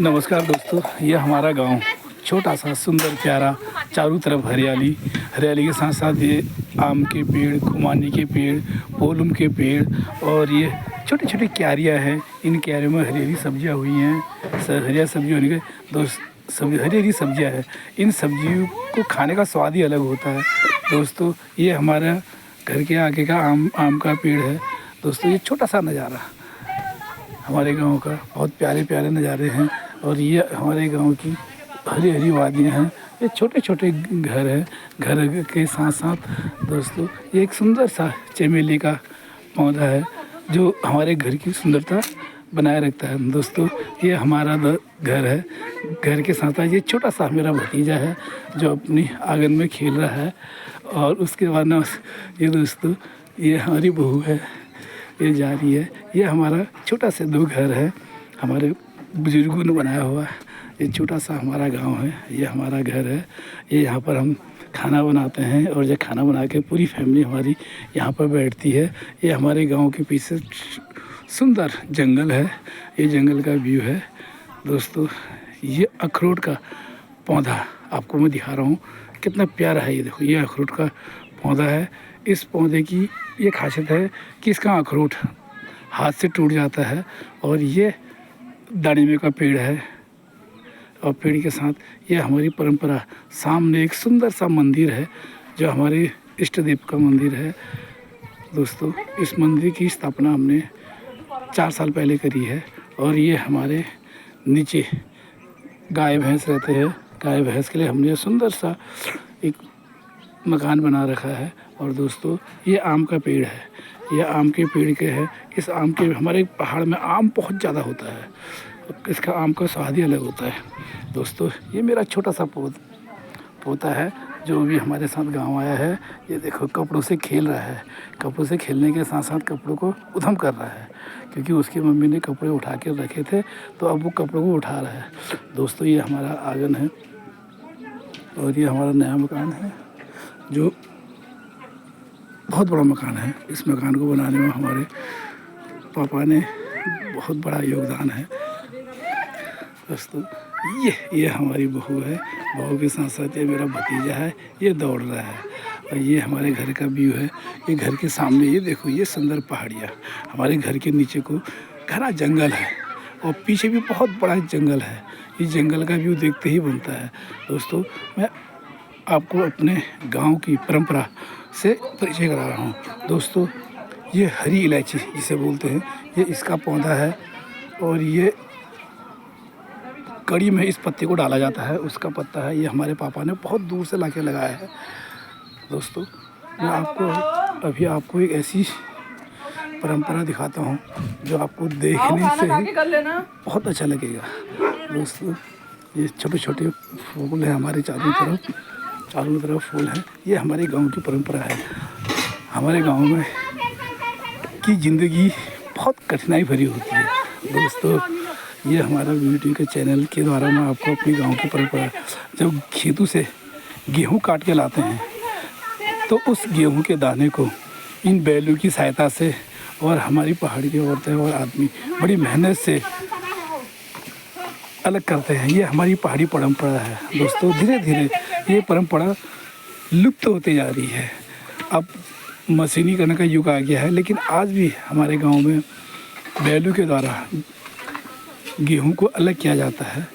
नमस्कार दोस्तों, ये हमारा गांव छोटा सा सुंदर प्यारा, चारों तरफ हरियाली। हरियाली के साथ साथ ये आम के पेड़, खुमानी के पेड़, पोलम के पेड़ और ये छोटी छोटी क्यारियाँ हैं। इन क्यारियों में हरी हरी सब्जियाँ हुई हैं। हरी सब्जी होने के हरी हरी सब्जियाँ हैं। इन सब्जियों को खाने का स्वाद ही अलग होता है। दोस्तों, ये हमारा घर के आगे का आम का पेड़ है। दोस्तों, ये छोटा सा नज़ारा हमारे गांव का, बहुत प्यारे प्यारे नज़ारे हैं। और ये हमारे गांव की हरी हरी वादियाँ हैं। ये छोटे छोटे घर हैं। घर के साथ साथ दोस्तों, ये एक सुंदर सा चमेली का पौधा है जो हमारे घर की सुंदरता बनाए रखता है। दोस्तों, ये हमारा घर है। घर के साथ साथ ये छोटा सा मेरा भतीजा है जो अपनी आंगन में खेल रहा है। और उसके बाद ना ये दोस्तों, ये हमारी बहू है, ये जा रही है। ये हमारा छोटा सा दो घर है, हमारे बुजुर्गों ने बनाया हुआ। ये छोटा सा हमारा गांव है, ये हमारा घर है। ये यहाँ पर हम खाना बनाते हैं और जब खाना बना के पूरी फैमिली हमारी यहाँ पर बैठती है। ये हमारे गांव के पीछे सुंदर जंगल है, ये जंगल का व्यू है। दोस्तों, ये अखरोट का पौधा आपको मैं दिखा रहा हूँ, कितना प्यारा है। ये देखो, ये अखरोट का पौधा है। इस पौधे की ये खासियत है कि इसका अखरोट हाथ से टूट जाता है। और ये दानिमे का पेड़ है। और पेड़ के साथ ये हमारी परंपरा, सामने एक सुंदर सा मंदिर है जो हमारे इष्ट देव का मंदिर है। दोस्तों, इस मंदिर की स्थापना हमने 4 साल पहले करी है। और ये हमारे नीचे गाय भैंस रहते हैं। गाय भैंस के लिए हमने सुंदर सा एक मकान बना रखा है। और दोस्तों, ये आम का पेड़ है। ये आम के पेड़ के है। इस आम के हमारे पहाड़ में आम बहुत ज़्यादा होता है। इसका आम का स्वाद ही अलग होता है। दोस्तों, ये मेरा छोटा सा पोता है जो भी हमारे साथ गांव आया है। ये देखो, कपड़ों से खेल रहा है। कपड़ों से खेलने के साथ साथ कपड़ों को उधम कर रहा है, क्योंकि उसकी मम्मी ने कपड़े उठा के रखे थे तो अब वो कपड़ों को उठा रहा है। दोस्तों, ये हमारा आंगन है और ये हमारा नया मकान है जो बहुत बड़ा मकान है। इस मकान को बनाने में हमारे पापा ने बहुत बड़ा योगदान है। दोस्तों, ये हमारी बहू है। बहू के साथ साथ ये मेरा भतीजा है, ये दौड़ रहा है। और ये हमारे घर का व्यू है। ये घर के सामने ये देखो, ये सुंदर पहाड़ियाँ। हमारे घर के नीचे को घना जंगल है और पीछे भी बहुत बड़ा जंगल है। ये जंगल का व्यू देखते ही बनता है। दोस्तों, मैं आपको अपने गांव की परंपरा से परिचय करा रहा हूँ। दोस्तों, ये हरी इलायची जिसे बोलते हैं, ये इसका पौधा है। और ये कड़ी में इस पत्ते को डाला जाता है, उसका पत्ता है। ये हमारे पापा ने बहुत दूर से लाके लगाया है। दोस्तों, मैं आपको एक ऐसी परंपरा दिखाता हूँ जो आपको देखने से बहुत अच्छा लगेगा। दोस्तों, ये छोटे छोटे फूल हैं हमारे चारों तरफ फूल हैं। ये हमारे गांव की परंपरा है। हमारे गांव में की ज़िंदगी बहुत कठिनाई भरी होती है। दोस्तों, ये हमारा यूट्यूब के चैनल के द्वारा मैं आपको अपनी गांव की परंपरा, जब खेतों से गेहूं काट के लाते हैं तो उस गेहूं के दाने को इन बैलों की सहायता से और हमारी पहाड़ी की औरतें और आदमी बड़ी मेहनत से अलग करते हैं। ये हमारी पहाड़ी परंपरा है। दोस्तों, धीरे धीरे ये परंपरा लुप्त होती जा रही है। अब मशीनीकरण का युग आ गया है, लेकिन आज भी हमारे गांव में बैलों के द्वारा गेहूं को अलग किया जाता है।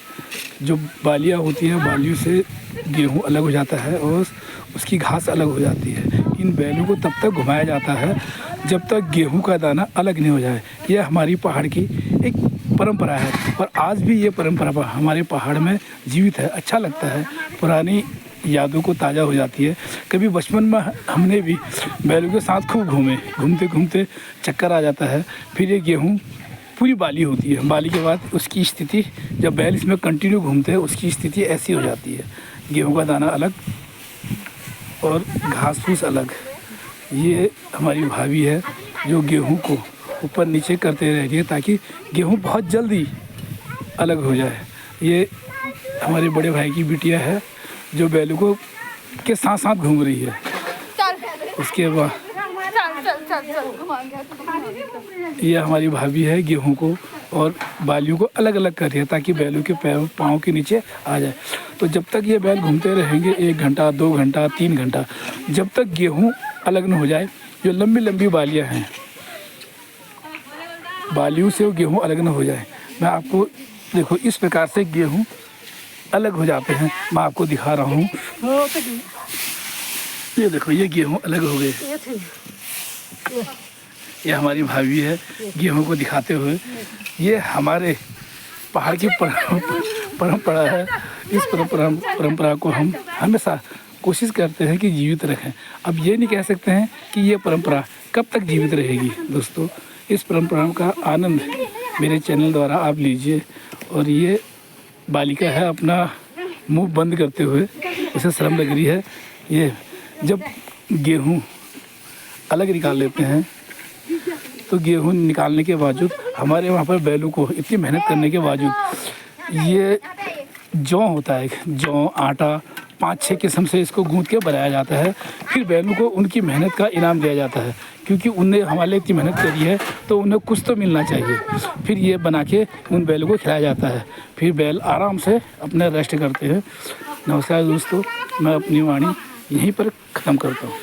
जो बालियाँ होती हैं, बालियों से गेहूं अलग हो जाता है और उसकी घास अलग हो जाती है। इन बैलों को तब तक घुमाया जाता है जब तक गेहूं का दाना अलग नहीं हो जाए। यह हमारी पहाड़ की एक परंपरा है और आज भी ये परंपरा हमारे पहाड़ में जीवित है। अच्छा लगता है, पुरानी यादों को ताज़ा हो जाती है। कभी बचपन में हमने भी बैलों के साथ खूब घूमते घूमते चक्कर आ जाता है। फिर ये गेहूँ पूरी बाली होती है। बाली के बाद उसकी स्थिति, जब बैल इसमें कंटिन्यू घूमते हैं, उसकी स्थिति ऐसी हो जाती है, गेहूं का दाना अलग और घास फूस अलग। ये हमारी भाभी है जो गेहूं को ऊपर नीचे करते रह रही है ताकि गेहूं बहुत जल्दी अलग हो जाए। ये हमारे बड़े भाई की बिटिया है जो बैलों को के साथ साथ घूम रही है। उसके बाद ये हमारी भाभी है, गेहूं को और बालियों को अलग अलग कर दिया ताकि बैलों के पाँव के नीचे आ जाए। तो जब तक ये बैल घूमते रहेंगे 1 घंटा 2 घंटा 3 घंटा, जब तक गेहूँ अलग न हो जाए, जो लंबी लंबी बालियाँ हैं बालियों से वो गेहूँ अलग न हो जाए। मैं आपको देखो इस प्रकार से गेहूँ अलग हो जाते हैं, मैं आपको दिखा रहा हूँ। ये देखो ये गेहूँ अलग हो गए। ये हमारी भाभी है गेहूँ को दिखाते हुए। ये हमारे पहाड़ की परंपरा है। इस परंपरा को हम हमेशा कोशिश करते हैं कि जीवित रखें। अब ये नहीं कह सकते हैं कि ये परंपरा कब तक जीवित रहेगी। दोस्तों, इस परंपरा का आनंद मेरे चैनल द्वारा आप लीजिए। और ये बालिका है अपना मुंह बंद करते हुए, उसे शर्म लग रही है। ये जब गेहूँ अलग निकाल लेते हैं तो गेहूँ निकालने के बावजूद हमारे वहाँ पर बैलों को इतनी मेहनत करने के बावजूद ये जौ होता है, जौ आटा 5-6 किस्म से इसको गूंथ के बनाया जाता है। फिर बैलों को उनकी मेहनत का इनाम दिया जाता है, क्योंकि उनने हमारे लिए इतनी मेहनत करी है तो उन्हें कुछ तो मिलना चाहिए। फिर ये बना के उन बैलों को खिलाया जाता है, फिर बैल आराम से अपना रेस्ट करते हैं। नमस्कार दोस्तों, मैं अपनी वाणी यहीं पर ख़त्म करता हूँ।